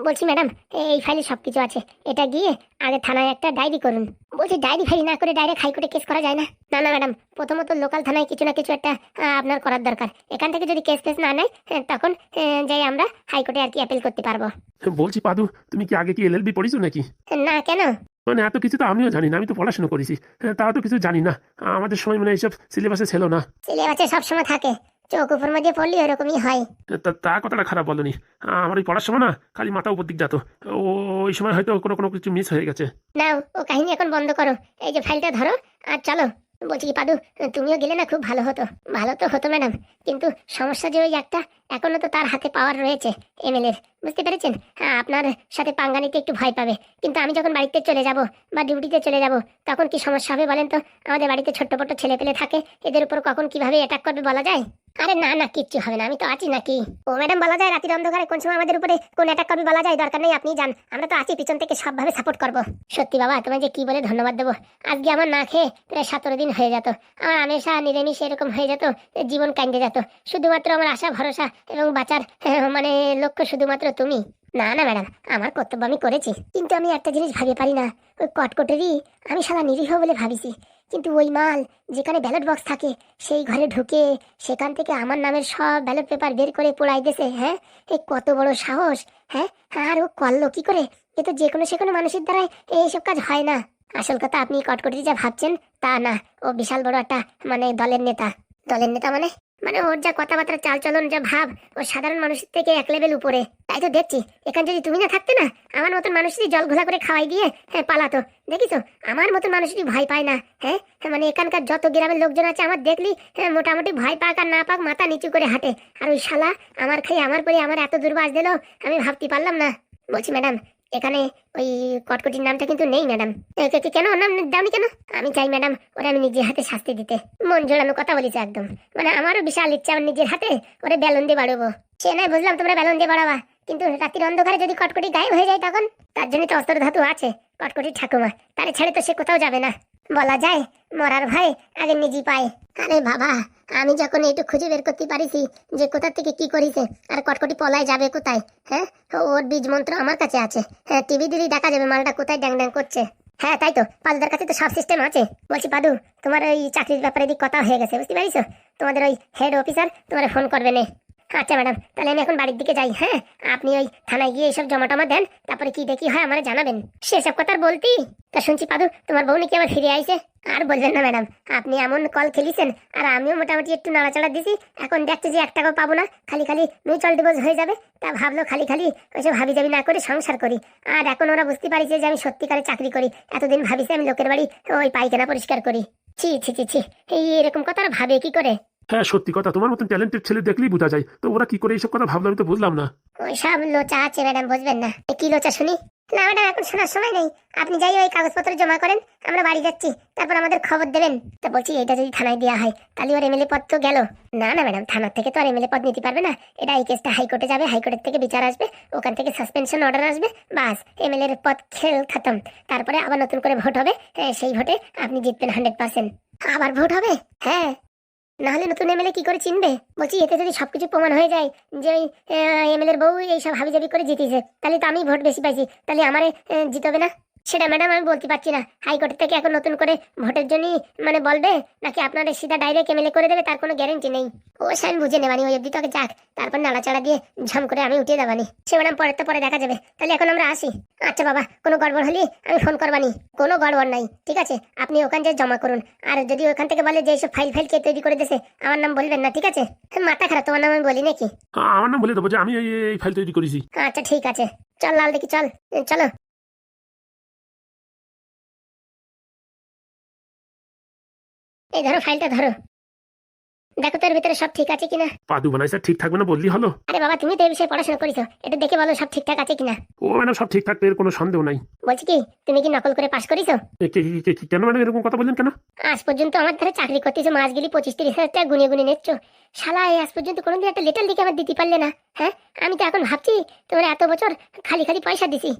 বলছি ম্যাডাম, এই ফাইলে সবকিছু আছে, এটা গিয়ে আগে থানায় একটা ডায়েরি করুন। বলছি ডায়েরি ফাইল না করে ডাইরেক্ট হাইকোর্টে কেস করা যায় না? না না ম্যাডাম, প্রথমত লোকাল থানায় কিছু না কিছু একটা আপনার করার দরকার। এখান থেকে যদি কেস ফেস না নেয় তখন যাই আমরা হাইকোর্টে আর কি অ্যাপিল করতে পারবো। বলছি পাদু, তুমি কি আগে কি এলএলবি পড়িছো নাকি? না কেন? মানে এত কিছু তো আমিও জানি না, আমি তো পড়াশোনা করেছি, তাও তো কিছু জানি না। আমাদের সময় মানে এইসব সিলেবাসে ছিল না। সিলেবাসে সবসময় থাকে, চোখ উপর মধ্যে পড়লে এরকমই হয়। তা কথাটা খারাপ বলনি। আমার ওই পড়ার সময় না খালি মাথা উপর দিক যেত। ওই সময় হয়তো কোনো কোনো কিছু মিস হয়ে গেছে। নাও, ও কাহিনী এখন বন্ধ করো, এই যে ফাইলটা ধরো আর চলো। বলছি কি পাদু, তুমিও গেলে না খুব ভালো হতো। ভালো তো হতো ম্যাডাম, কিন্তু সমস্যা যে ওই একটা, এখনো তো তার হাতে পাওয়ার রয়েছে এমএলএ এর, বুঝতে পেরেছেন? হ্যাঁ, আপনার সাথে পাঙ্গা নিতে একটু ভয় পাবে, কিন্তু আমি যখন বাড়িতে চলে যাব বা ডিউটিতে চলে যাব তখন কি সমস্যা হবে বলেন তো? আমাদের বাড়িতে ছোট্ট ছেলে পেলে থাকে, এদের উপর কখন কিভাবে অ্যাটাক করবে বলা যায়? আরে না না, কিচ্ছু হবে না, আমি তো আছি নাকি? ও ম্যাডাম, বলা যায় রাতের অন্ধকারে কোন সময় আমাদের উপরে কোন অ্যাটাক করবে বলা যায়? দরকার নেই, আপনি যান, আমরা তো আছি, পিছন থেকে সবভাবে সাপোর্ট করব। সত্যি বাবা, তোমায় যে কি বলে ধন্যবাদ দেবো। আজকে আমার না খেয়ে প্রায় 17 দিন হয়ে যেত, আমার আমেশা নিরামিষ এরকম হয়ে যেত, জীবন কান্দে যেত। শুধুমাত্র আমার আশা ভরসা এবং বাঁচার মানে লক্ষ্য শুধুমাত্র তুমি। না না ম্যাডাম, আমার কর্তব্য আমি করেছি, কিন্তু আমি একটা জিনিস ভাবিয়ে পারি না, ওই কটকটেরই আমি শালা নিরীহ বলে ভাবিছি, কিন্তু ওই মাল যেখানে ব্যালট বক্স থাকে সেই ঘরে ঢুকে সেখান থেকে আমার নামের সব ব্যালট পেপার বের করে পোড়াই দিয়েছে। হ্যাঁ, এই কত বড় সাহস! হ্যাঁ, আর ও করলো কি করে? এ তো যে কোনো সে কোনো মানুষের দ্বারাই এইসব কাজ হয় না। আসল কথা, আপনি কটকটি যা ভাবছেন তা না, ও বিশাল বড় একটা মানে দলের নেতা। দলের নেতা মানে? মানে ওর যা কথাবার্তা, চাল চলন, যা ভাব, ও সাধারণ মানুষের থেকে এক লেভেল উপরে। তাই তো দেখছি, এখানে যদি তুমি না থাকতে না, আমার মতন মানুষেরই জল ঘোলা করে খাওয়াই দিয়ে পালাতো। দেখিছো, আমার মতন মানুষেরই ভয় পায় না। হ্যাঁ, মানে এখানকার যত গ্রামের লোকজন আছে আমার দেখলি মোটামুটি ভয় পাক আর না পাক মাথা নিচু করে হাঁটে। আর ওই শালা আমার খাই আমার পরে আমার এত দুর্বাস দিল, আমি ভাবতে পারলাম না। বলছি ম্যাডাম, এখানে ওই কটকটির নামটা কিন্তু নেই ম্যাডাম। কেন ওর নাম দাওনি কেন? আমি চাই ম্যাডাম ওরা আমি নিজের হাতে শাস্তি দিতে। মন জোড়ানো কথা বলেছে একদম, মানে আমারও বিশাল ইচ্ছা আমার নিজের হাতে ওরে বেলুন দিয়ে বাড়াবো। সে নয় বুঝলাম তোমরা বেলুন দিয়ে বাড়াবা, কিন্তু রাতের অন্ধকারে যদি কটকটি গায়েব হয়ে যায় তখন? তার জন্য তো অস্ত্র ধাতু আছে কটকটির ঠাকুমা, তারে ছেড়ে তো সে কোথাও যাবে না। বলা যায় মরার ভয় আগে নিজেই পায়। আরে বাবা, আমি যখন একটু খুঁজে বের করতে পারিছি যে কোথা থেকে কি করিছে, আর কটকটি পলায় যাবে কোথায়? হ্যাঁ, ওর বীজ মন্ত্র আমার কাছে আছে। হ্যাঁ, টিভি দিলেই দেখা যাবে মালটা কোথায় ড্যাং ড্যাং করছে। হ্যাঁ তাই তো, পাদুদার কাছে তো সব সিস্টেম আছে। বলছি পাদু, তোমার ওই চাকরির ব্যাপারে দিক কথা হয়ে গেছে, বুঝতে পারিস? তোমাদের ওই হেড অফিসার তোমার ফোন করবে না। আচ্ছা ম্যাডাম, তাহলে আমি এখন বাড়ির দিকে যাই। হ্যাঁ, আপনি ওই থানায় গিয়ে এইসব জমা টমা দেন, তারপরে কি দেখি হয় আমার জানাবেন। সেসব কথা বলতি তা শুনছি পাদু, তোমার বউ নাকি আবার ফিরে আইছে। আর বলবেন না ম্যাডাম, আপনি এমন কল খেলিছেন আর আমিও মোটামুটি একটু নাড়াচাড়া দিছি, এখন দেখছি যে 1 টাকাও পাবো না, খালি খালি মিউচুয়াল ডিপোজিট হয়ে যাবে। তা ভাবলো খালি খালি ওইসব হাবি যাবি না করে সংসার করি। আর এখন ওরা বুঝতে পারিছে যে আমি সত্যিকারে চাকরি করি। এতদিন ভাবিছে আমি লোকের বাড়ি ওই পায়খানা পরিষ্কার করি। ছি ছি ছি ছি, এই এরকম কথা ওরা ভাবে কি করে? হ্যাঁ সত্যি কথা, তোমার মতন ট্যালেন্টেড ছেলে দেখলেই বোঝা যায়, তো ওরা কি করে এইসব কথা ভাবলো আমি তো বুঝলাম না। ওই সব লোচা আছে ম্যাডাম, বুঝবেন না। কি লোচা শুনি? না ম্যাডাম, এখন শোনার সময় নেই, আপনি যাই ওই কাগজপত্র জমা করেন, আমরা বাড়ি যাচ্ছি, তারপর আমাদের খবর দেবেন। তা বলছি এটা যদি থানায় দেওয়া হয় তাহলে ওর এমএলএ পদ তো গেল। না না ম্যাডাম, থানার থেকে তো আর এমএলএ পদ নিতে পারবে না, এটা এই কেসটা হাইকোর্টে যাবে, হাইকোর্টের থেকে বিচার আসবে, ওখান থেকে সাসপেনশন অর্ডার আসবে, বাস এমএলএ এর পদ খেল খতম। তারপরে আবার নতুন করে ভোট হবে, সেই ভোটে আপনি জিতবেন 100%। আবার ভোট হবে? হ্যাঁ, নাহলে নতুন এমএলএ কি করে চিনবে? বলছি এতে যদি সবকিছু প্রমাণ হয়ে যায় যে ওই এমএলএ এর বউ এইসব হাবিজাবি করে জিতেছে, তাহলে তো আমি ভোট বেশি পাইছি, তাহলে আমারে জিতবে না? সেটা ম্যাডাম আমি বলতে পারছি না। হাইকোর্ট থেকে এখন নতুন করে ভোটের জন্য মানে বলবে, নাকি আপনারা সিধা ডাইরেক্ট এমএলএ করে দেবে, তার কোনো গ্যারেন্টি নেই। ও সে আমি বুঝে নেবানি, ওই অব্দি তোকে যাক, তারপর নাড়াচাড়া দিয়ে ঝম করে আমি উঠিয়ে দেবানি। সে ম্যাডাম পরে তো পরে দেখা যাবে, তাহলে এখন আমরা আসি। আচ্ছা বাবা, কোনো গড়বড় হলে আমি ফোন করবানি। কোনো গড়বড় নাই, ঠিক আছে, আপনি ওখান থেকে জমা করুন। আর যদি ওখান থেকে বলে যে এইসব ফাইল ফাইল কে তৈরি করে দিয়েছে, আমার নাম বলবেন না, ঠিক আছে? মাথা খারাপ, তোমার নাম আমি বলি নাকি? আমার নাম বলে দেবো যে আমি এই ফাইল তৈরি করেছি। আচ্ছা ঠিক আছে, চল লাল দেখি, চল চলো। এই ধরো ফাইলটা ধরো, দেখো তোর ভিতরে সব ঠিক আছে কিনা। পাদু বানাইছে ঠিক থাকবে না বললি হলো? আরে বাবা, তুমি তো এই বিষয়ে পড়াশোনা করেছো, এটা দেখে বলো সব ঠিকঠাক আছে কিনা। ও ম্যাডাম সব ঠিক থাকবে, এর কোনো সন্দেহ নাই। বলছি কি, তুমি কি নকল করে পাশ করেছো? কেন ম্যাডাম এরকম কথা বললেন কেন? আজ পর্যন্ত আমার ধারে চাকরি করতেছো, মাস গেলি 25-30 হাজার টাকা গুনে গুনে নিচ্ছ, শালা এই আজ পর্যন্ত কোনোদিন একটা লেটার লিখে আমার দিতে পারলে না। হ্যাঁ, আমি তো এখন ভাবছি তোমার এত বছর খালি খালি পয়সা দিছি।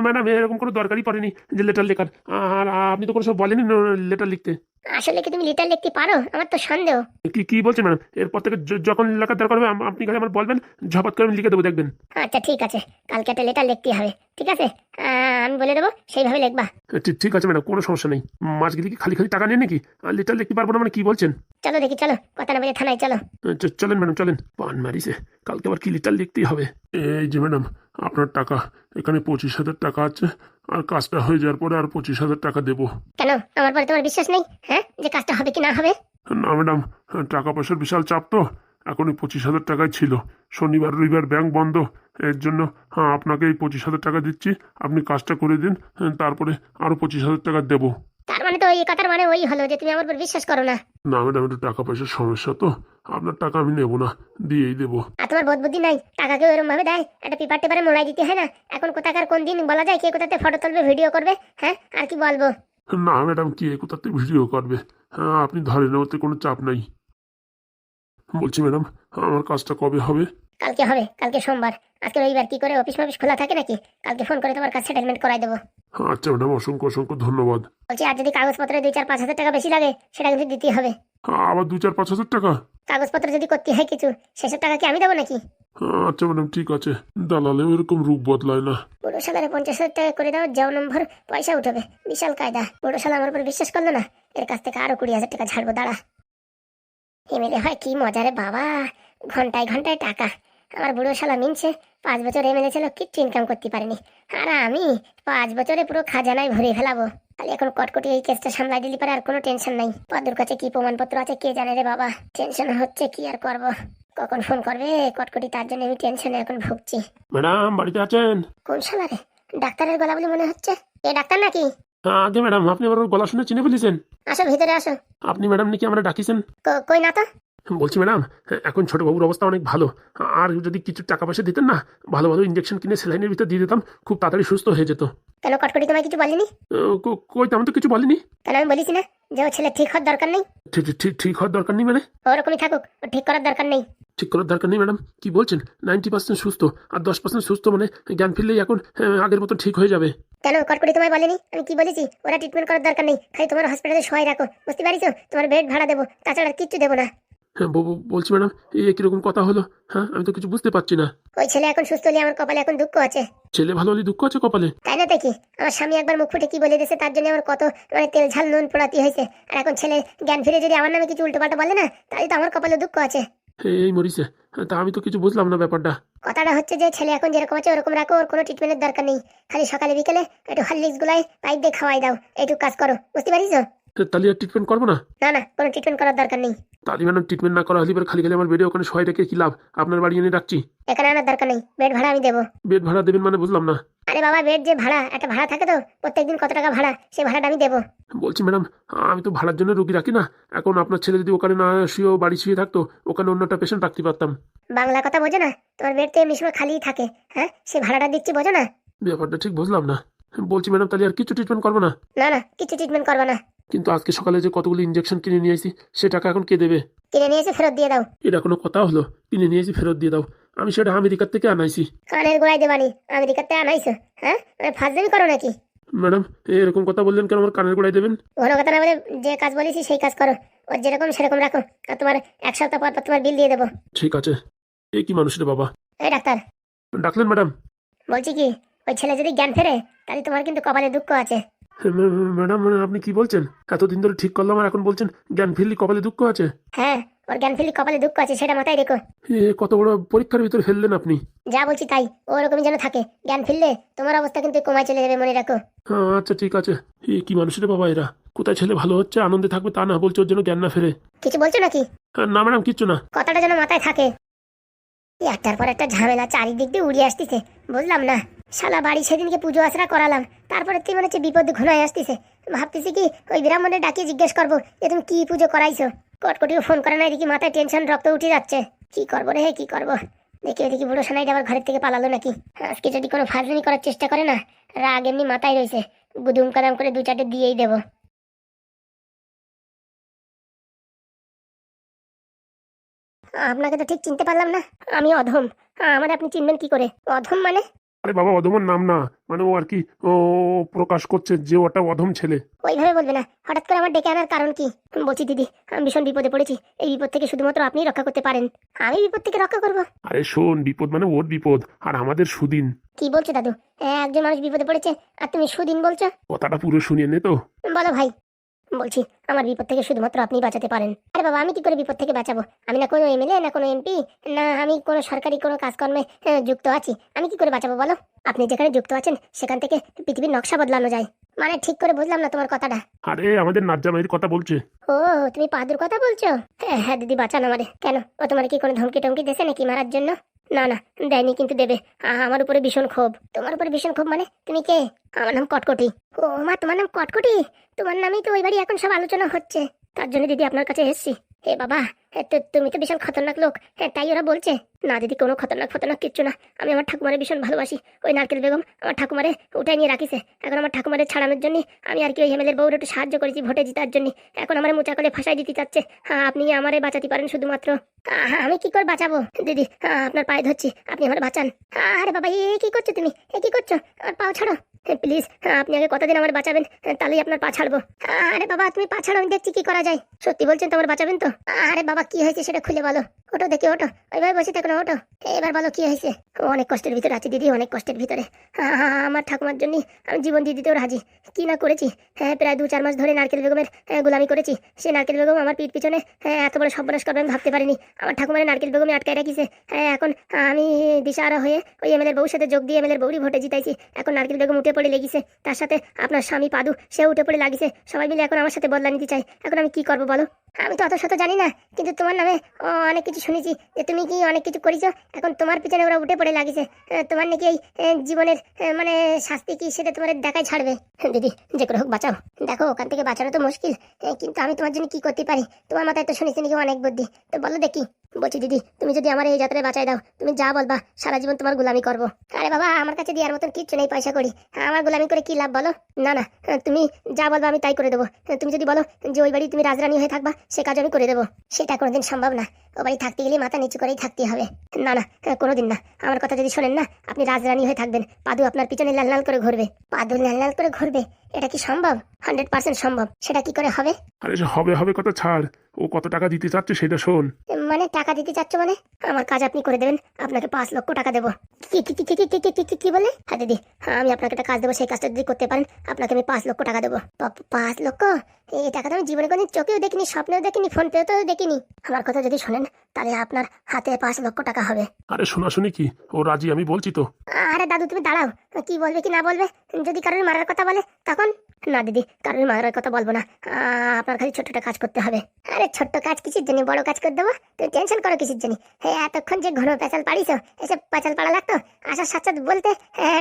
ম্যাডাম এরকম কোনো দরকারই পড়েনি যে লেটার লেখার। আর আপনি তো কোনো সব বলেনি লেটার লিখতে। আসলে কি তুমি লিটার লিখতে পারো? আমার তো সন্দেহ। কি কি বলছেন ম্যাডাম? এরপর থেকে যখন লেখার দরকার হবে আপনি খালি আমার বলবেন, ঝপাত করে আমি লিখে দেবো, দেখবেন। আচ্ছা ঠিক আছে, কালকে একটা লেটার লিখতে হবে, ঠিক আছে? আমি বলে দেবো, সেইভাবে লিখবা। ঠিক আছে ম্যাডাম, কোনো সমস্যা নেই। মাছগুলি কি খালি খালি টাকা নেই নাকি? আর লেটার লিখতে পারবো না মানে কি বলছেন? চলো দেখি, চলো, কথা না বলে থানায় চলো। চলেন ম্যাডাম চলেন। পান মারিছে, কালকে আবার কি লেটার লিখতেই হবে। এই যে ম্যাডাম, আপনার টাকা এখানে 25,000 টাকা আছে। আর কাজটা হয়ে যাওয়ার পরে আর 25,000 টাকা দেবো। কেন, আমার পরে তোমার বিশ্বাস নেই? হ্যাঁ, যে কাজটা হবে কি না হবে? না ম্যাডাম, টাকা পয়সার বিশাল চাপ তো। এখন এই 25,000 টাকাই ছিল। শনিবার রবিবার ব্যাংক বন্ধ। এর জন্য আপনাকে এই 25,000 টাকা দিচ্ছি। আপনি কাজটা করে দিন, তারপরে আরো 25,000 টাকা দেবো। তার মানে তো এই কথার মানে ওই হলো যে তুমি আমার উপর বিশ্বাস করো না। না ম্যাডাম, একটু টাকা পয়সার সমস্যা তো। আপনার টাকা আমি নেবো না, দিয়েই দেবো। আর তোমার বোধ বুদ্ধি নাই? টাকাকে ওরকম ভাবে দেয়, একটা পেপার টেপারে মোড়াই দিতে হয় না? এখন কোথাকার কোন দিন বলা যায় কে কোথাতে ফটো তুলবে, ভিডিও করবে? হ্যাঁ, আর কি বলবো? না ম্যাডাম, কি কোথাতে ভিডিও করবে? আপনি ধরেন, ওতে কোনো চাপ নাই। বলছি ম্যাডাম, আমার কাজটা কবে হবে? কালকে হবে, কালকে সোমবার। আজকে রবিবার, কি করে অফিস মফিস খোলা থাকে নাকি? কালকে ফোন করে তোমার কাছে সেটেলমেন্ট করাই দেবো। আচ্ছা ম্যাডাম, অসংখ্য অসংখ্য ধন্যবাদ। বলছি, আর যদি কাগজপত্রে 2-4-5 হাজার টাকা বেশি লাগে, সেটা কিন্তু দিতেই হবে। আবার 2-4-5 হাজার টাকা? কাগজপত্র যদি করতে হয় কিছু, সেসব টাকা কি আমি দেবো নাকি? আচ্ছা ম্যাডাম, ঠিক আছে। দালালেও এরকম রূপ বদলায় না। বুড়ো শালারে 50,000 টাকা করে দাও, যাও নম্বর পয়সা উঠবে। বিশাল কায়দা। বুড়ো শালা আমার উপর বিশ্বাস করলো না, এর কাছ থেকে আরো 20,000 টাকা ছাড়বো, দাঁড়া। এমএলএ হয় কি মজা রে বাবা, ঘন্টায় ঘন্টায় টাকা। আমার বুড়ো শালা মিনছে 5 বছর এমএলএ ছিল, কিচ্ছু ইনকাম করতে পারেনি। আর আমি 5 বছরে পুরো খাজানায় ভরে ফেলাবো। খালি এখন কটকটি এই কেসটা সামলাই দিলি পারে, আর কোনো টেনশন নাই। পাদুর কাছে কি প্রমাণপত্র আছে কে জানে রে বাবা। টেনশন হচ্ছে, কি আর করব। কখন ফোন করবে কটকটি, তার জন্য আমি টেনশনে এখন ভুগছি। ম্যাডাম বাড়িতে আছেন? কোন শালা রে? ডাক্তারের গলা বলে মনে হচ্ছে। এ ডাক্তার নাকি? আগে ম্যাডাম, আপনি আমার ওর গলা শুনে চিনে ফেলেছেন। আসো, ভিতরে আসো। আপনি ম্যাডাম নাকি আমরা ডাকিছেন? কই না তো। বলছি ম্যাডাম, এখন ছোটবাবুর অবস্থা অনেক ভালো। আর যদি কিছু টাকা পয়সা দিতেন না, ভালো ভালো ইঞ্জেকশন কিনে স্যালাইনের ভিতর দিয়ে দিতাম, খুব তাড়াতাড়ি সুস্থ হয়ে যেত। কেন, কটকটি তোমায় কিছু বলেনি? কই, তেমন তো কিছু বলিনি। কেন, আমি বলিছি না যে ও ছেলে ঠিক হওয়ার দরকার নেই? ঠিক ঠিক ঠিক হওয়ার দরকার নেই মানে? ওরকমই থাকুক, ও ঠিক করার দরকার নেই। ঠিক করার দরকার নেই ম্যাডাম? কি বলছেন? 90% সুস্থ আর 10% সুস্থ মানে জ্ঞান ফিরলেই এখন আগের মতো ঠিক হয়ে যাবে। কেন, কটকটি তোমায় বলেনি? আমি কি বলেছি? ওরা ট্রিটমেন্ট করার দরকার নেই, খালি তোমার হসপিটালে শোয়াই রাখো, বুঝতে পারিছো? তোমার বেড ভাড়া দেবো, তাছাড়া আর কিচ্ছু দেবো না। হ্যাঁ বলছি ম্যাডাম, এই কিরকম কথা হলো? আমি তো কিছু বুঝতে পারছি না। ওই ছেলে এখন সুস্থ হলে আমার কপালে এখন দুঃখ আছে। ছেলে ভালো হলে দুঃখ আছে কপালে? তাই না দেখি, আমার স্বামী একবার মুখ ফুটে কি বলে দিয়েছে, তার জন্য আমার কত মানে তেল ঝাল নুন পোড়াতে হয়েছে। আর এখন ছেলে জ্ঞান ফিরে যদি আমার নামে কিছু উল্টোপাল্টা বলে না, তাই তো আমার কপালে দুঃখ আছে। এই মরিছে, তা আমি তো কিছু বুঝলাম না ব্যাপারটা। কথাটা হচ্ছে যে ছেলে এখন যেরকম আছে ওরকম রাখো, ওর কোনো ট্রিটমেন্টের দরকার নেই। খালি সকালে বিকেলে একটু হরলিক্স গুলাই পাইপ দিয়ে খাওয়াই দাও, এইটুকু কাজ করো, বুঝতে পারিস? তাহলে আর ট্রিটমেন্ট করবো না? না না, কোনো ট্রিটমেন্ট করার দরকার নেই। তাহলে ম্যাডাম, ট্রিটমেন্ট না করা হলে এবার খালি খালি আমার বেডে ওখানে শোয়াই রেখে কি লাভ? আপনার বাড়ি এনে রাখছি। এখানে আনার দরকার নেই, বেড ভাড়া আমি দেবো। বেড ভাড়া দেবেন মানে বুঝলাম না। আরে বাবা, বেড যে ভাড়া, একটা ভাড়া থাকে তো, প্রত্যেকদিন কত টাকা ভাড়া, সেই ভাড়াটা আমি দেবো। বলছি ম্যাডাম, আমি তো ভাড়ার জন্য রুগী রাখি না। এখন আপনার ছেলে যদি ওখানে না শুয়েও বাড়ি শুয়ে থাকতো, ওখানে অন্যটা পেশেন্ট রাখতে পারতাম। বাংলা কথা বোঝো না? তোমার বেড তো এমনি সময় খালিই থাকে, হ্যাঁ, সে ভাড়াটা দিচ্ছি, বোঝো না? ব্যাপারটা ঠিক বুঝলাম না। বলছি ম্যাডাম, তাহলে আর কিছু ট্রিটমেন্ট করবো না? না না, কিছু ট্রিটমেন্ট করবে না। কিন্তু আজকে সকালে যে কতগুলো ইঞ্জেকশন কিনে নিয়ে আসি, সে টাকা এখন কে দেবে? কিনে নিয়ে এসে ফেরত দিয়ে দাও। এটা কোনো কথা হলো? কিনে নিয়ে এসে ফেরত দিয়ে দাও? আমি সেটা আমেরিকার থেকে আনাইছি। কানের গোড়ায় দেবানি, আমেরিকাতে আনাইছো? হ্যাঁ, মানে ফাজলামি করো নাকি? ম্যাডাম, এরকম কথা বললেন কেন? আমার কানের গোড়ায় দেবেন? ঘন কথা না বলে যে কাজ বলেছি সেই কাজ করো। ওর যেরকম সেরকম রাখো, আর তোমার 1 সপ্তাহ পর পর তোমার বিল দিয়ে দেবো। ঠিক আছে। এ কি মানুষ রে বাবা! এই ডাক্তার, ডাকলেন ম্যাডাম? বলছি কি, ওই ছেলে যদি জ্ঞান ফেরে, তাহলে তোমার কিন্তু কপালে দুঃখ আছে। ম্যাডাম, আপনি কি বলছেন? এতদিন ধরে ঠিক করলাম আর এখন বলছেন জ্ঞান ফিরলি কপালে দুঃখ আছে? হ্যাঁ, ওর জ্ঞান ফেরলে কপালে দুঃখ আছে, সেটা মাথায় রেখো। কত বড় পরীক্ষার ভিতরে ফেললেন আপনি! যা বলছি তাই, ওরকমই যেন থাকে। জ্ঞান ফিরলে তোমার অবস্থা কিন্তু কমায় চলে যাবে, মনে রাখো। আচ্ছা ঠিক আছে। কি মানুষ রে বাবা এরা! কোথায় ছেলে ভালো হচ্ছে, আনন্দে থাকবে তা না, বলছে ওর জন্য জ্ঞান না ফেরে। কিছু বলছো নাকি? না ম্যাডাম, কিচ্ছু না। কথাটা যেন মাথায় থাকে। একটার পর একটা ঝামেলা চারিদিক দিয়ে উড়িয়ে আসতেছে, বুঝলাম না। শালা বাড়ি সেদিনকে পুজো আশ্রা করালাম, তারপরে তুই মনে হচ্ছে বিপদ ঘনায় আসতেছে। ভাবতেছি কি ওই ব্রাহ্মণের ডাকিয়ে জিজ্ঞেস করবো যে তুমি কি পুজো করাইছো। কটকটিও ফোন করে না, এদিকে মাথায় টেনশন, রক্ত উঠে যাচ্ছে। কি করবো রে, কি করবো? দেখি ওইদিকে বুড়ো সোনাইটা আবার ঘরের থেকে পালালো নাকি। আজকে যদি কোনো ফাজলামি করার চেষ্টা করে না, রাগ এমনি মাথায় রয়েছে, গুদুম কাদাম করে 2-4টে দিয়েই দেবো। আপনাকে তো ঠিক চিনতে পারলাম না, আমি অধম। আমার আপনি চিনবেন কি করে? অধম মানে? আরে বাবা, অধমের নাম না, মানে ও আর কি ও প্রকাশ করছে যে ওটা অধম ছেলে। ওইভাবে বলবে না, হঠাৎ করে আমার ডেকে আনার কারণ কি? বলছি দিদি, আমি ভীষণ বিপদে পড়েছি, এই বিপদ থেকে শুধুমাত্র আপনিই রক্ষা করতে পারেন। আমি বিপদ থেকে রক্ষা করব? আরে শোন, বিপদ মানে ওর বিপদ আর আমাদের সুদিন। কি বলছো দাদু? একজন মানুষ বিপদে পড়েছে আর তুমি সুদিন বলছো? কথাটা পুরো শুনিয়ে নে তো। বলো ভাই। বলছি, আমার বিপদ থেকে শুধুমাত্র আপনি বাঁচাতে পারেন। আরে বাবা, আমি কি করে বিপদ থেকে বাঁচাবো? আমি না কোনো এমএলএ, না কোনো এমপি, না আমি কোনো সরকারি কোনো কাজকর্মে যুক্ত আছি। আমি কি করে বাঁচাবো বলো? আপনি যেখানে যুক্ত আছেন সেখান থেকে পৃথিবীর নকশা বদলানো যায়। মানে ঠিক করে বুঝলাম না তোমার কথাটা। আরে আমাদের নাজ্জামাইয়ের কথা বলছে। ও, তুমি পাদুর কথা বলছো? হ্যাঁ হ্যাঁ দিদি, বাঁচান আমারে। কেন, ও তোমার কি কোনো ধমকি টমকি দেছে নাকি মারার জন্য? না না, দেয়নি, কিন্তু দেবে। আমার উপরে ভীষণ ক্ষোভ। তোমার উপরে ভীষণ ক্ষোভ মানে? তুমি কে? আমার নাম কটকটি। ও মা, তোমার নাম কটকটি? তোমার নামেই তো ওই বাড়ি এখন সব আলোচনা হচ্ছে। তার জন্য দিদি আপনার কাছে এসেছি। হে বাবা, তুমি তো বিশাল খতরনাক লোক। তাই ওরা বলছে। না দিদি, কোনো খতরনাক ফতরনাক কিচ্ছু না। আমি আমার ঠাকুমারে ভীষণ ভালোবাসি। ওই নারকেল বেগম আমার ঠাকুমারে উঠাই নিয়ে রাখিছে। এখন আমার ঠাকুমারে ছাড়ানোর জন্য আমি আর কি ওই এমএলএর বউর একটু সাহায্য করেছি ভোটে জিতার জন্য। এখন আমার মোচা করে ফাঁসাই দিতে চাচ্ছে। আপনি আমারে বাঁচাতে পারেন শুধুমাত্র। আমি কি করে বাঁচাবো দিদি? আপনার পায়ে ধরছি, আপনি আমার বাঁচান। আরে বাবা, এ কি করছো তুমি? এ কি করছো? আমার পাও ছাড়ো প্লিজ। আপনি আগে কতদিন আমার বাঁচাবেন, তাহলেই আপনার পা ছাড়বো। আরে বাবা, তুমি পা ছাড়ো, আমি দেখছি কি করা যায়। সত্যি বলছেন তো, আমার বাঁচাবেন তো? আরে বাবা, কি হয়েছে সেটা খুলে বলো। ওটো দেখি, ওটো। ওইভাবে বসে থাকো না, ওটো। এবার বলো কি হয়েছে। অনেক কষ্টের ভিতরে আছি দিদি, অনেক কষ্টের ভিতরে। আমার ঠাকুমার জন্য আমি জীবন দিয়ে দিতেও রাজি। কি না করেছি। প্রায় 2-4 মাস ধরে নারকেল বেগমের গোলামি করেছি। সেই নারকেল বেগম আমার পিঠ পিছনে এত বড় সর্বনাশ করবে আমি ভাবতে পারিনি। আমার ঠাকুমার নারকেল বেগমে আটকায় রাখিছে। এখন আমি দিশাহারা হয়ে ওই এমএলএর বউর সাথে যোগ দিয়ে এমএলএর বউরই ভোটে জিতাইছি। এখন নারকেল বেগম উঠে পড়ে লেগেছে, তার সাথে আপনার স্বামী পাদু সে উঠে পড়ে লাগিছে। সবাই মিলে এখন আমার সাথে বদলা নিতে চাই। এখন আমি কি করবো বলো? আমি তো অত শত জানি না, কিন্তু তোমার নামে অনেক কিছু শুনেছি যে তুমি কি অনেক কিছু করেছো। এখন তোমার পিছনে ওরা উঠে পড়ে লাগিছে। তোমার নাকি এই জীবনের মানে শাস্তি কি সেটা তোমার দেখাই ছাড়বে। দিদি, যে করে হোক বাঁচাও। দেখো, ওখান থেকে বাঁচানো তো মুশকিল, কিন্তু আমি তোমার জন্য কি করতে পারি? তোমার মাথায় তো শুনেছি নাকি অনেক বুদ্ধি, তো বলো দেখি। বলছি দিদি, তুমি যদি আমার এই যাত্রায় বাঁচাই দাও, তুমি যা বলবা সারা জীবন তোমার গোলামি করবো। আরে বাবা, আমার কাছে দেওয়ার মতন কিচ্ছু নেই, পয়সা করি। আমার গোলামি করে কি লাভ বলো? না না, তুমি যা বলবা আমি তাই করে দেবো। তুমি যদি বলো যে ওই বাড়ি তুমি রাজরানী হয়ে থাকবা, সে কাজ আমি করে দেবো। সেটা কোনোদিন সম্ভব না। ও বাড়ি থাকতে গেলে মাথা নিচু করেই থাকতে হবে। না না, কোনোদিন না। আমার কথা যদি শোনেন না, আপনি রাজরানী হয়ে থাকবেন, পাদু আপনার পিছনে লাল লাল করে ঘুরবে। পাদু লাল লাল করে ঘুরবে? এটা কি সম্ভব? 100% সম্ভব। সেটা কি করে হবে? আরে সে হবে হবে কথা ছাড়, ও কত টাকা দিতে চাচ্ছে সেটা শোন। মানে টাকা দিতে চাচ্ছ মানে? আমার কাজ আপনি করে দেবেন, আপনাকে 5 লক্ষ টাকা দেবো। কি কি কি কি কি কি কি কি কি বলে? হ্যাঁ দিদি, আমি আপনাকে একটা কাজ দেবো, সেই কাজটা যদি করতে পারেন আপনাকে আমি 5 লক্ষ টাকা দেবো। 5 লক্ষ? এই টাকা তো আমি জীবনে কোনোদিন চোখেও দেখিনি, স্বপ্নেও দেখিনি, ফোন পেতেও দেখিনি। আমার কথা যদি শোনেন তাহলে আপনার হাতে 5 লক্ষ টাকা হবে। আরে শোনাশুনি কি, ও রাজি, আমি বলছি তো। আরে দাদু, তুমি দাঁড়াও। কি বলবে কি না বলবে? যদি কারোর মারার কথা বলে তখন? না দিদি, কারোর মারার কথা বলবো না। আপনার খালি ছোট্ট কাজ করতে হবে। আরে ছোট্ট কাজ কিসের জন্য, বড় কাজ করে দেবো। তুমি টেনশন করো কিসের জন্য? এতক্ষণ যে ঘন পেঁচাল পাড়িছো, এসব পেঁচাল পাড়া লাগতো? আসার সাথে সাথে বলতে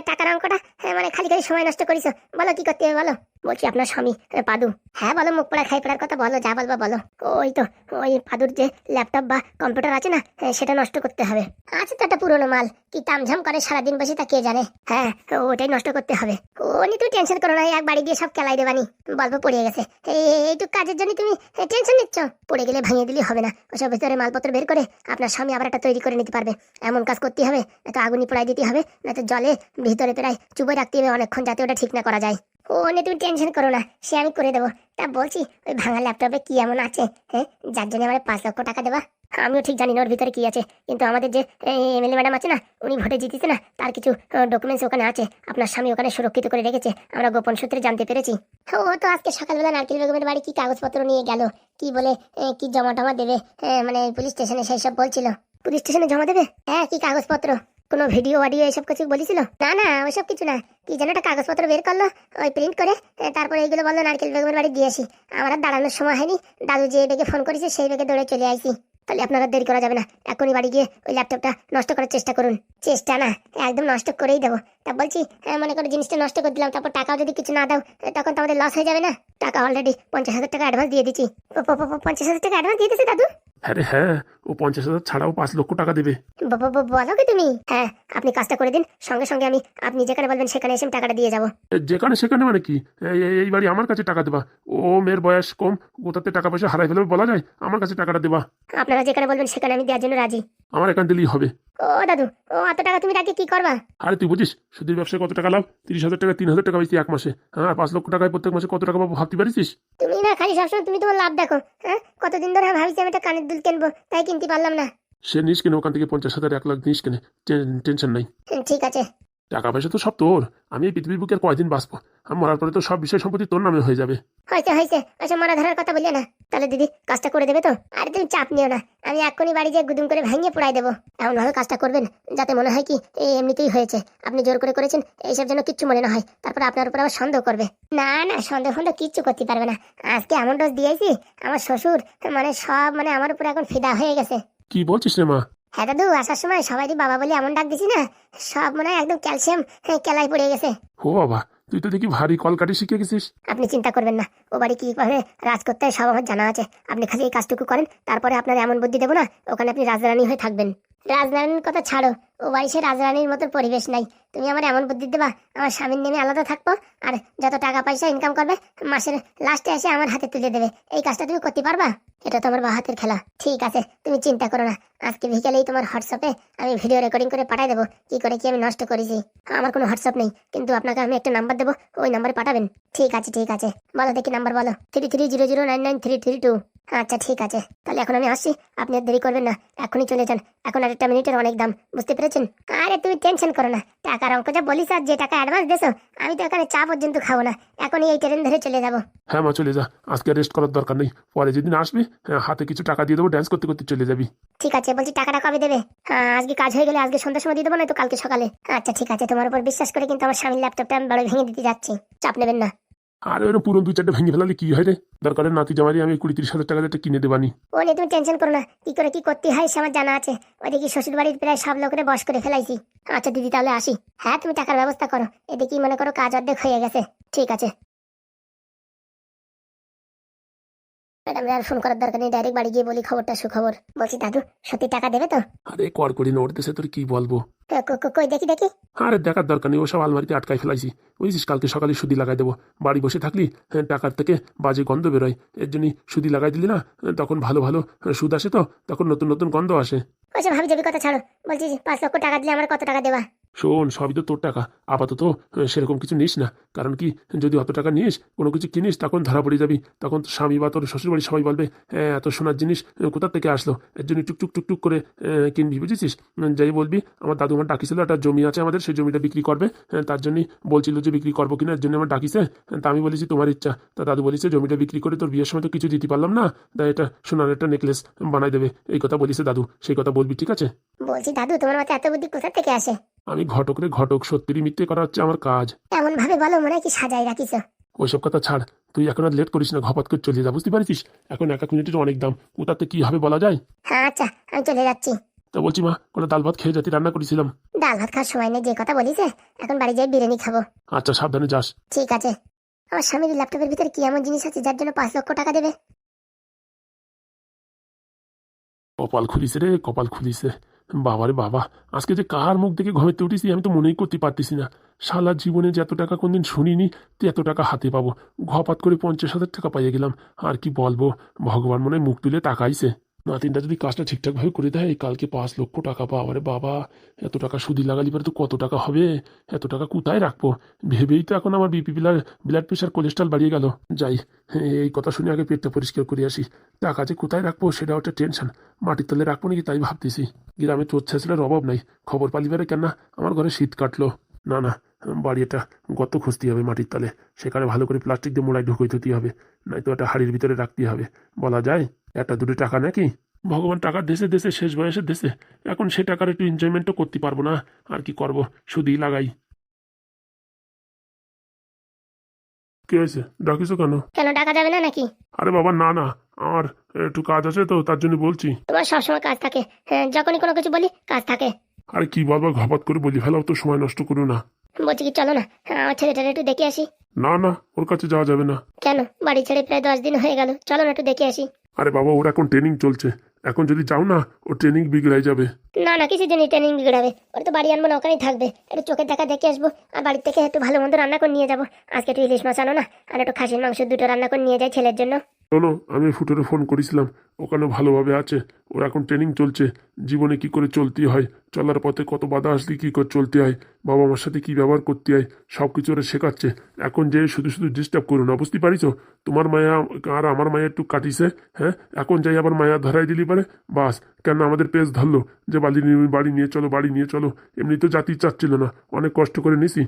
টাকার অঙ্কটা, মানে খালি খালি সময় নষ্ট করিছো। বলো কি করতে হবে বলো। বলছি আপনার স্বামী পাদু। হ্যাঁ বলো, মুখ পড়া খাই পড়ার কথা বলো, যা বলবা বলো। ওই তো, ওই পাদুর যে ল্যাপটপ বা কম্পিউটার আছে না, সেটা নষ্ট করতে হবে। আছে তো একটা পুরোনো মাল, কি তামঝাম করে সারাদিন বসে তা কে জানে। হ্যাঁ, ওটাই নষ্ট করতে হবে। ও নিয়ে তুমি টেনশন করো না, এক বাড়ি দিয়ে সব কেলাই দেবানি। বলবো পড়ে গেছে, এইটুকু কাজের জন্য তুমি টেনশন নিচ্ছ? পড়ে গেলে ভাঙিয়ে দিলেই হবে না, ওসব ভিতরে মালপত্র বের করে আপনার স্বামী আবার একটা তৈরি করে নিতে পারবে। এমন কাজ করতে হবে, নয়তো আগুনি পোড়াই দিতে হবে, নয়তো জলে ভিতরে প্রায় চুবই রাখতে হবে অনেকক্ষণ, যাতে ওটা ঠিক না করা যায়। ও নিয়ে তুমি টেনশন করো না, সে আমি করে দেবো। তা বলছি, ওই ভাঙা ল্যাপটপে কি এমন আছে যার জন্য আমার 5 লক্ষ টাকা দেবা? আমিও ঠিক জানি না ওর ভিতরে কি আছে, কিন্তু আমাদের যে এমএলএ ম্যাডাম আছে না, উনি ভোটে জিতেছে না, তার কিছু ডকুমেন্টস ওখানে আছে। আপনার স্বামী ওখানে সুরক্ষিত করে রেখেছে, আমরা গোপন সূত্রে জানতে পেরেছি। ও তো আজকে সকালবেলা নারকেল বেগমের বাড়ি কি কাগজপত্র নিয়ে গেল, কি বলে কি জমা টমা দেবে, মানে পুলিশ স্টেশনে সেই সব বলছিল। পুলিশ স্টেশনে জমা দেবে? হ্যাঁ, কি কাগজপত্র? কোনো ভিডিও অডিও এসব কিছু বলেছিল? না না, ওইসব কিছু না। কি যেন একটা কাগজপত্র বের করলো, ওই প্রিন্ট করে, তারপরে এইগুলো বললো নারকেল বেগমের বাড়ি দিয়ে আসি। আমার আর দাঁড়ানোর সময় হয়নি, দাদু যে বেগে ফোন করেছে সেই বেগে দৌড়ে চলে আইছি। তাহলে আপনারা দেরি করা যাবে না, এখনই বাড়ি গিয়ে ওই ল্যাপটপটা নষ্ট করার চেষ্টা করুন। চেষ্টা না, একদম নষ্ট করেই দেবো। তা বলছি, মনে করো জিনিসটা নষ্ট করে দিলাম, তারপর টাকাও যদি কিছু না দাও, তখন তো আমাদের লস হয়ে যাবে না? টাকা অলরেডি 50,000 টাকা অ্যাডভান্স দিয়ে দিচ্ছি। 50,000 টাকা অ্যাডভান্স দিয়ে দিচ্ছে দাদু? হ্যাঁ রে হ্যাঁ, ও 50,000 ছাড়াও 5 লক্ষ টাকা দেবে। বলো কি তুমি? হ্যাঁ, আপনি কাজটা করে দিন, সঙ্গে সঙ্গে আমি আপনি যেখানে বলবেন সেখানে এসে টাকাটা দিয়ে যাবো। যেখানে সেখানে মানে কি, এই বাড়ি আমার কাছে টাকা দেবা? ও মেয়ের বয়স কম, কোথাতে টাকা পয়সা হারাই ফেলবে বলা যায়, আমার কাছে টাকাটা দেবা। আপনারা যেখানে বলবেন সেখানে আমি দেওয়ার জন্য রাজি। আমার অ্যাকাউন্ট দিলেই হবে। ও দাদু, ও অত টাকা তুমি তাকে কি করবা? আরে তুই বুঝিস সুদের ব্যবসায় কত টাকা লাভ? 30,000 টাকা 3,000 টাকা পাইছি এক মাসে। হ্যাঁ, 5 লক্ষ টাকায় প্রত্যেক মাসে কত টাকা পাবো ভাবতে পারিস? তুমি না খালি সবসময় তুমি তোমার লাভ দেখো। হ্যাঁ, কতদিন ধরে ভাবছি আমি একটা কানের দুল কিনবো, তাই কিনতে পারলাম না। সে নিস কেনে ওখান থেকে 50,000 1 লাখ নিস কেনে, টেনশন নাই। ঠিক আছে। টাকা পয়সা তো সব তোর। আমি এই পৃথিবীর বুকে আর কয়দিন বাঁচবো? আমি মরার পরে তো সব বিষয় সম্পত্তি তোর নামে হয়ে যাবে। হয়েছে হয়েছে, ওইসব মারা ধরার কথা বললে না। তাহলে দিদি কাজটা করে দেবে তো? আরে তুমি চাপ নিও না, আমি এক্ষুনি বাড়ি যেয়ে গুদুম করে ভেঙে পুড়াই দেবো। এমন ভাবে কাজটা করবেন যাতে মনে হয় কি এই এমনিতেই হয়েছে, আপনি জোর করে করেছেন, এইসব যেন কিচ্ছু মনে না হয়। তারপরে আপনার উপর আবার সন্দেহ করবে। না না, সন্দেহ ফন্দেহ কিচ্ছু করতে পারবে না। আজকে এমন ডোজ দিয়েছি, আমার শ্বশুর মানে সব মানে আমার উপর এখন ফিদা হয়ে গেছে। কি বলছিস রে মা? হ্যাঁ দাদু, আসার সময় সবাইরই বাবা বলে এমন ডাক দিছি না, সব মনে হয় একদম ক্যালসিয়াম কেলায় পড়ে গেছে। ও বাবা, তুই তো দেখি ভারী কলকাঠি শিখে গেছিস। আপনি চিন্তা করবেন না, ও বাড়ি কিভাবে রাজ করতে হয় সব আমার জানা আছে। আপনি খালি এই কাজটুকু করেন, তারপরে আপনার এমন বুদ্ধি দেবো না, ওখানে আপনি রাজরানী হয়ে থাকবেন। রাজরানীর কথা ছাড়ো, ও বাড়ি সে রাজরানীর মতো পরিবেশ নাই। তুমি আমার এমন বুদ্ধি দেবা, আমার স্বামীর নেমে আলাদা থাকবো, আর যত টাকা পয়সা ইনকাম করবে মাসের লাস্টে এসে আমার হাতে তুলে দেবে। এই কাজটা তুমি করতে পারবা? এটা তো আমার বা হাতের খেলা। ঠিক আছে, তুমি চিন্তা করো না, আজকে বিকেলেই তোমার হোয়াটসঅ্যাপে আমি ভিডিও রেকর্ডিং করে পাঠাই দেবো কি করে কি আমি নষ্ট করেছি। আমার কোনো হোয়াটসঅ্যাপ নেই, কিন্তু আপনাকে আমি একটা নাম্বার দেবো, ওই নাম্বারে পাঠাবেন। ঠিক আছে ঠিক আছে, বলো দেখি নাম্বার বলো। 3300999332। আচ্ছা ঠিক আছে, তাহলে এখন আমি আসছি, আপনি আর দেরি করবেন না, এখনই চলে যান। এখন আর একটা মিনিটের অনেক দাম, বুঝতে পেরেছেন? আরে তুমি টেনশন করো না, টাকার অঙ্ক যা বলিস আর যে টাকা অ্যাডভান্স দেছো, আমি তো এখানে চা পর্যন্ত খাবো না, এখনই এই ট্রেন ধরে চলে যাবো। হ্যাঁ মা, চলে যা, আজকে রেস্ট করার দরকার নেই। পরে যেদিন আসবি, হ্যাঁ, হাতে কিছু টাকা দিয়ে দেবো, ড্যান্স করতে করতে চলে যাবি। ঠিক আছে, বলছি টাকাটা কবে দেবে? হ্যাঁ, আজকে কাজ হয়ে গেলে আজকে সন্ধ্যার সময় দিয়ে দেবো, না তো কালকে সকালে। আচ্ছা ঠিক আছে, তোমার উপর বিশ্বাস করে কিন্তু আমার স্বামীর ল্যাপটপটা আমি বড় ভেঙে দিতে যাচ্ছি, চাপ নেবেন না। আর ওর পুরো 2-4টা ভেঙে ফেলালে কি হয় রে? দরকারের নাতি জামারি আমি 20-30 হাজার টাকা দিয়ে একটা কিনে দেবানি। ও নিয়ে তুমি টেনশন করো না, কি করে কি করতে হয় সে আমার জানা আছে। ওইদিকে শ্বশুর বাড়ির প্রায় সব লোকের বশ করে ফেলাইছি। আচ্ছা দিদি, তাহলে আসি। হ্যাঁ, তুমি টাকার ব্যবস্থা করো, এদিকে মনে করো কাজ অর্ধেক হয়ে গেছে। ঠিক আছে ম্যাডাম, আর ফোন করার দরকার নেই, ডাইরেক্ট বাড়ি গিয়ে বলি খবরটা সুখবর। বলছি দাদু, সত্যি টাকা দেবে তো? আরে কর করি না, ওর দেশে তোর কি বলবো। কই দেখি দেখি। আরে দেখার দরকার নেই, ওসব আলমারিতে আটকাই ফেলাইছি। বুঝছিস, কালকে সকালে সুদি লাগাই দেবো। বাড়ি বসে থাকলি, হ্যাঁ, টাকার থেকে বাজে গন্ধ বেরোয়, এর জন্যই সুদি লাগাই দিলি না। তখন ভালো ভালো সুদ আসে, তো তখন নতুন নতুন গন্ধ আসে। ওইসব ভাবি যাবি কথা ছাড়ো, বলছি 5 লক্ষ টাকা দিলে আমার কত টাকা দেবা? শোন, সবই তো তোর টাকা, আপাতত সেরকম কিছু নিস না। কারণ কি, যদি অত টাকা নিস, কোনো কিছু কিনিস, তখন ধরা পড়ে যাবি। তখন তোর স্বামী বা তোর শ্বশুরবাড়ি সবাই বলবে, এত সোনার জিনিস কোথা থেকে আসলো। এর জন্য টুকটুক টুকটুক করে কিনবি, বুঝেছিস? যাই বলবি, আমার দাদু আমার ডাকিছিল, একটা জমি আছে আমাদের, সেই জমিটা বিক্রি করবে। তার জন্যই বলছিল যে বিক্রি করবো কিনা, এর জন্য আমার ডাকিছে। তা আমি বলেছি তোমার ইচ্ছা। তা দাদু বলেছে জমিটা বিক্রি করে তোর বিয়ের সময় তো কিছু দিতে পারলাম না, তাই এটা সোনার একটা নেকলেস বানাই দেবে, এই কথা বলেছে দাদু। সেই কথা বলবি, ঠিক আছে? বলছি দাদু, তোমার মাথায় এত বুদ্ধি কোথা থেকে আসে? আমি ঘটক রে ঘটক, সত্যিরই মিথ্যে করা হচ্ছে আমার কাজ। এমন ভাবে বলো মনে হয় কি সাজাই রাখিস। ওইসব কথা ছাড়, তুই এখন আর লেট করিস না, ঘপাত করে চলে যা, বুঝতে পারছিস? এখন 1 মিনিটের অনেক দাম, ওটাতে কি হবে বলা যায়? হ্যাঁ আচ্ছা, আমি চলে যাচ্ছি। তা বলছি মা, কোনো ডাল ভাত খেয়ে যাতে রান্না করেছিলাম। ডাল ভাত খাওয়ার সময় নেই, যে কথা বলিস এখন বাড়ি যাই বিরিয়ানি খাবো। আচ্ছা, সাবধানে যাস। ঠিক আছে। আমার স্বামীর ল্যাপটপের ভিতরে কি এমন জিনিস আছে যার জন্য 5 লক্ষ টাকা দেবে? কপাল খুলিছে রে, কপাল খুলিছে। বাবারে বাবা, আজকে যে কার মুখ দেখে ঘুমাতে উঠেছি আমি তো মনেই করতে পারতেছি না। সারা জীবনে যে এত টাকা কোনদিন শুনিনি, তো এত টাকা হাতে পাবো। ঘপাত করে 50,000 টাকা পাইয়ে গেলাম। আর কি বলবো, ভগবান মনে হয় মুখ তুলে তাকাইছে। নাতিনটা যদি কাজটা ঠিকঠাকভাবে করে দেয়, কালকে 5 লক্ষ টাকা পাওয়া রে বাবা। এত টাকা সুদি লাগালি পরে তো কত টাকা হবে? এত টাকা কোথায় রাখবো ভেবেই তো এখন আমার বিপি, ব্লাড প্রেশার, কোলেস্ট্রল বাড়িয়ে গেল। যাই, এই কথা শুনে আগে পেটটা পরিষ্কার করে আসি। টাকা যে কোথায় রাখবো সেটা একটা টেনশন। মাটির তলে রাখবো নাকি তাই ভাবতেছি। গ্রামে চোর ছেঁচড়ার অভাব নাই, খবর পালিবারে কেন না আমার ঘরে শীত কাটলো। না না, বাড়ি একটা গর্ত খুঁজতে হবে মাটির তলে, সেখানে ভালো করে প্লাস্টিক দিয়ে মোড়ায় ঢুকিয়ে দিতে হবে, নয়তো একটা হাড়ির ভিতরে রাখতে হবে। বলা যায় একটা দুটো টাকা নাকি, ভগবান টাকার দেশে দেশে, শেষ বয়সের দেশে। এখন সে টাকার একটু এনজয়মেন্টও করতে পারবো না, আর কি করব, শুধুই লাগাই। কি হয়েছে, ডাকিছো কেন? কেন, টাকা যাবে না নাকি? আরে বাবা না না, আমার একটু কাজ আছে তো, তার জন্য বলছি। তোমার সবসময় কাজ থাকে, হ্যাঁ, যখনই কোনো কিছু বলি কাজ থাকে। আরে কি বলবো, ঘপাত করে বলি ফেলাও তো, সময় নষ্ট করো না। বলছি কি, চলো না, হ্যাঁ, আমার ছেলেটারে একটু দেখে আসি। না না, ওর কাছে যাওয়া যাবে না। কেন, বাড়ি ছেড়ে প্রায় 10 দিন হয়ে গেল, চলো না একটু দেখে আসি। আরে বাবা, ওর এখন ট্রেনিং চলছে, এখন যদি যাও না ওর ট্রেনিং বিগড়াই যাবে। না না, কিছু জন্য ট্রেনিং বিগড়াবে? ওরা তো বাড়ি আনবো না, ওখানেই থাকবে। একটু চোখের দেখা দেখে আসবো, আর বাড়ির থেকে একটু ভালো মন্দ রান্না করে নিয়ে যাবো। আজকে একটু ইলিশ মাছ আনো না, আর একটু খাসির মাংস 2টো রান্না করে নিয়ে যাই ছেলের জন্য। শোনো, আমি ফুটোরে ফোন করেছিলাম, ওখানে ভালোভাবে আছে। ওর এখন ট্রেনিং চলছে, জীবনে কি করে চলতে হয়, চলার পথে কত বাধা আসলে কী করে চলতে হয়, বাবা মার সাথে কী ব্যবহার করতে হয়, সব কিছু ওরা শেখাচ্ছে। এখন যে শুধু শুধু ডিস্টার্ব করো না, বুঝতে পারিস? তোমার মায়া আর আমার মায়া একটু কাটিছে, হ্যাঁ, এখন যাই আবার মায়া ধরাই দিলি পারে, বাস। কেন আমাদের পেজ ধরলো যে বাড়ি নিয়ে চলো, বাড়ি নিয়ে চলো। এমনি তো জাতি চাচ্ছিল না, অনেক কষ্ট করে নিছি।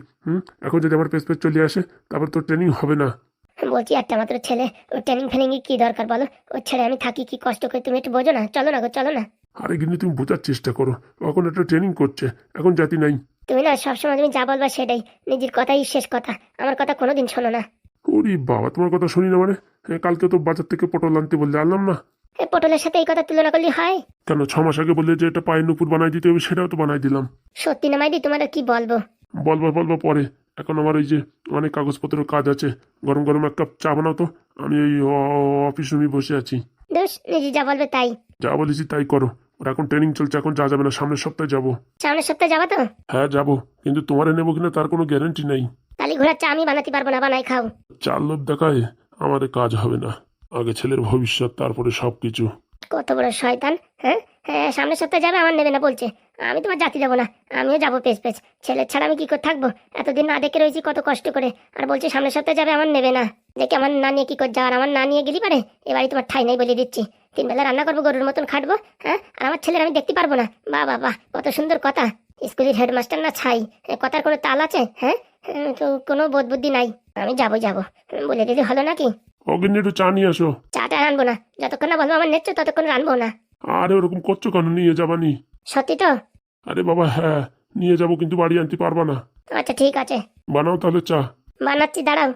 এখন যদি আমার পেজ চলে আসে, তারপর তো ট্রেনিং হবে না। বলছি একটা মাত্র ছেলে, ও ট্রেনিং ফেনিং কি দরকার বলো? ও ছেড়ে আমি থাকি কি কষ্ট করে, তুমি একটু বোঝো না? চলো না গো, চলো না। আরে কিন্তু তুমি বোঝার চেষ্টা করো, এখন একটা ট্রেনিং করছে, এখন জাতি নাই। তুমি না সবসময় তুমি যা বলবা সেটাই, নিজের কথাই শেষ কথা, আমার কথা কোনোদিন শোনো না। ওরে বাবা, তোমার কথা শুনি না মানে? কালকে তো বাজার থেকে পটল আনতে বললে, আনলাম না। এই পটলের সাথে এই কথা তুলনা করলে হয়? কেন, 6 মাস আগে বললে যে এটা পায়ের নুপুর বানাই দিতে হবে, সেটাও তো বানাই দিলাম। সত্যি না মাইদি, তোমার আর কি বলবো। বলবো বলবো পরে, এখন আমার ওই যে অনেক কাগজপত্রের কাজ আছে। গরম গরম এক কাপ চা বানাও তো, আমি এই অফিস রুমে বসে আছি। দোষ, নিজে যা বলবে তাই। যা বলেছি তাই করো, ওর এখন ট্রেনিং চলছে, এখন যা যাবে না, সামনের সপ্তাহে যাবো। সামনের সপ্তাহে যাবা তো? হ্যাঁ যাবো, কিন্তু তোমারে নেবো কিনা তার কোনো গ্যারান্টি নেই। কালি ঘোড়ার চা আমি বানাতে পারবো না, বানাই খাও। চার লোভ দেখায় আমাদের কাজ হবে না, আগে ছেলের ভবিষ্যৎ, তারপরে সব কিছু। কত বড় শয়তান! হ্যাঁ হ্যাঁ, সামনের সপ্তাহে যাবে, আমার নেবে না বলছে। আমি তোমার জাতি যাবো না, আমিও যাবো পেজ পেজ। ছেলের ছাড়া আমি কি করে থাকবো? এতদিন না দেখে রয়েছি কত কষ্ট করে, আর বলছে সামনের সপ্তাহে যাবে, আমার নেবে না। দেখে আমার না নিয়ে কি করে যাওয়ার, আমার না নিয়ে গেলি পারে। এবারই তোমার ঠাই নাই বলে দিচ্ছি। 3 বেলা রান্না করবো, গরুর মতন খাটবো, হ্যাঁ, আর আমার ছেলের আমি দেখতে পারবো না। বাহ বাহ বাহ, কত সুন্দর কথা! স্কুলের হেডমাস্টার না ছাই, কথার কোনো তাল আছে? হ্যাঁ, তো কোনো বোধ বুদ্ধি নাই। আমি যাবো যাবো, বলে দিলে হলো নাকি? অগ্নি একটু চা নিয়ে আসো। চাটা আনবো না, যতক্ষণ না বলবো আমার নেচ্ছ ততক্ষণ আনবো না। আরে ওরকম করছো কেন, নিয়ে যাবানি? সত্যি তো? আরে বাবা হ্যাঁ, নিয়ে যাবো, কিন্তু বাড়ি আনতে পারবা না। আচ্ছা ঠিক আছে, বানাও তাহলে চা। বানাচ্ছি, দাঁড়াও।